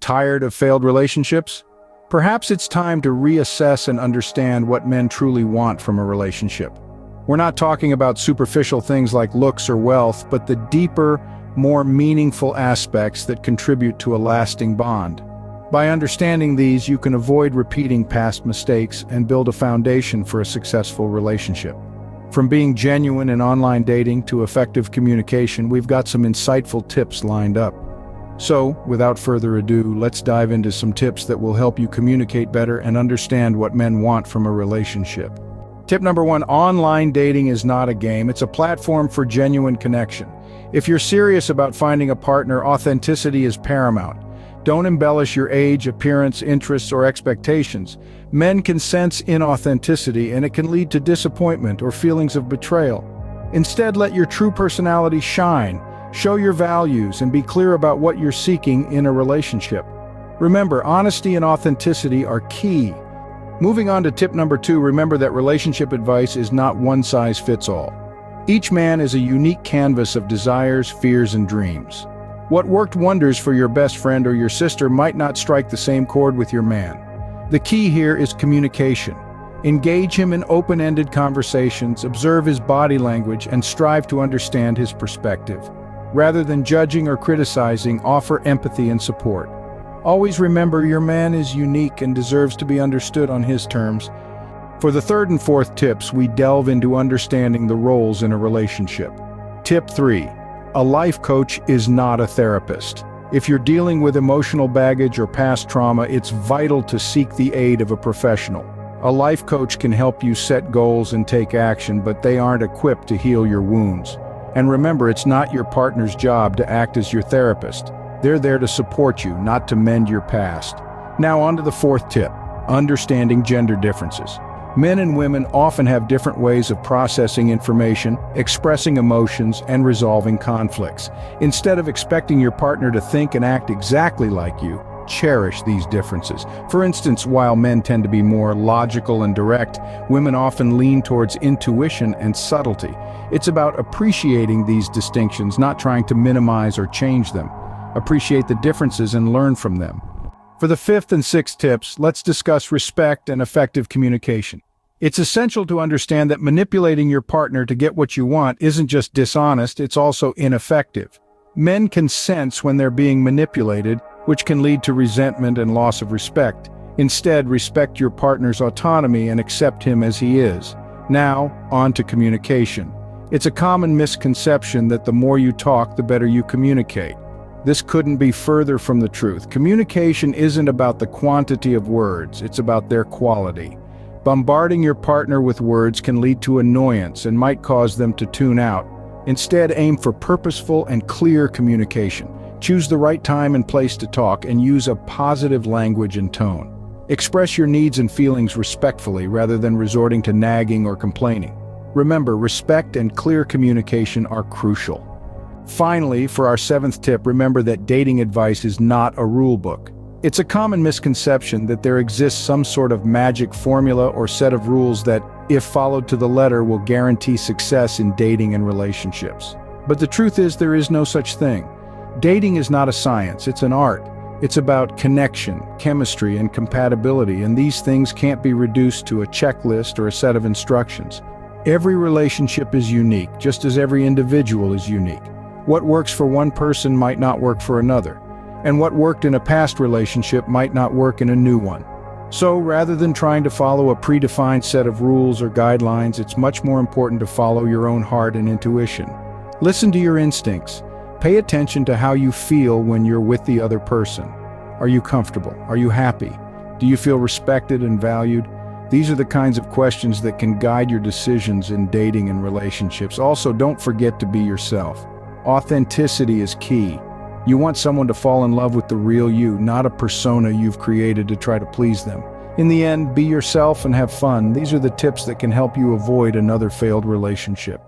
Tired of failed relationships? Perhaps it's time to reassess and understand what men truly want from a relationship. We're not talking about superficial things like looks or wealth, but the deeper, more meaningful aspects that contribute to a lasting bond. By understanding these, you can avoid repeating past mistakes and build a foundation for a successful relationship. From being genuine in online dating to effective communication, we've got some insightful tips lined up. So, without further ado, let's dive into some tips that will help you communicate better and understand what men want from a relationship. Tip number 1, online dating is not a game, it's a platform for genuine connection. If you're serious about finding a partner, authenticity is paramount. Don't embellish your age, appearance, interests, or expectations. Men can sense inauthenticity, and it can lead to disappointment or feelings of betrayal. Instead, let your true personality shine. Show your values and be clear about what you're seeking in a relationship. Remember, honesty and authenticity are key. Moving on to tip number 2, remember that relationship advice is not one size fits all. Each man is a unique canvas of desires, fears, and dreams. What worked wonders for your best friend or your sister might not strike the same chord with your man. The key here is communication. Engage him in open-ended conversations, observe his body language, and strive to understand his perspective. Rather than judging or criticizing, offer empathy and support. Always remember your man is unique and deserves to be understood on his terms. For the third and fourth tips, we delve into understanding the roles in a relationship. Tip 3. A life coach is not a therapist. If you're dealing with emotional baggage or past trauma, it's vital to seek the aid of a professional. A life coach can help you set goals and take action, but they aren't equipped to heal your wounds. And remember, it's not your partner's job to act as your therapist. They're there to support you, not to mend your past. Now on to the fourth tip, understanding gender differences. Men and women often have different ways of processing information, expressing emotions, and resolving conflicts. Instead of expecting your partner to think and act exactly like you, cherish these differences. For instance, while men tend to be more logical and direct, women often lean towards intuition and subtlety. It's about appreciating these distinctions, not trying to minimize or change them. Appreciate the differences and learn from them. For the fifth and sixth tips, let's discuss respect and effective communication. It's essential to understand that manipulating your partner to get what you want isn't just dishonest, it's also ineffective. Men can sense when they're being manipulated, which can lead to resentment and loss of respect. Instead, respect your partner's autonomy and accept him as he is. Now, on to communication. It's a common misconception that the more you talk, the better you communicate. This couldn't be further from the truth. Communication isn't about the quantity of words, it's about their quality. Bombarding your partner with words can lead to annoyance and might cause them to tune out. Instead, aim for purposeful and clear communication. Choose the right time and place to talk and use a positive language and tone. Express your needs and feelings respectfully rather than resorting to nagging or complaining. Remember, respect and clear communication are crucial. Finally, for our seventh tip, remember that dating advice is not a rule book. It's a common misconception that there exists some sort of magic formula or set of rules that, if followed to the letter, will guarantee success in dating and relationships. But the truth is, there is no such thing. Dating is not a science, it's an art. It's about connection, chemistry, and compatibility, and these things can't be reduced to a checklist or a set of instructions. Every relationship is unique, just as every individual is unique. What works for one person might not work for another, and what worked in a past relationship might not work in a new one. So, rather than trying to follow a predefined set of rules or guidelines, it's much more important to follow your own heart and intuition. Listen to your instincts. Pay attention to how you feel when you're with the other person. Are you comfortable? Are you happy? Do you feel respected and valued? These are the kinds of questions that can guide your decisions in dating and relationships. Also, don't forget to be yourself. Authenticity is key. You want someone to fall in love with the real you, not a persona you've created to try to please them. In the end, be yourself and have fun. These are the tips that can help you avoid another failed relationship.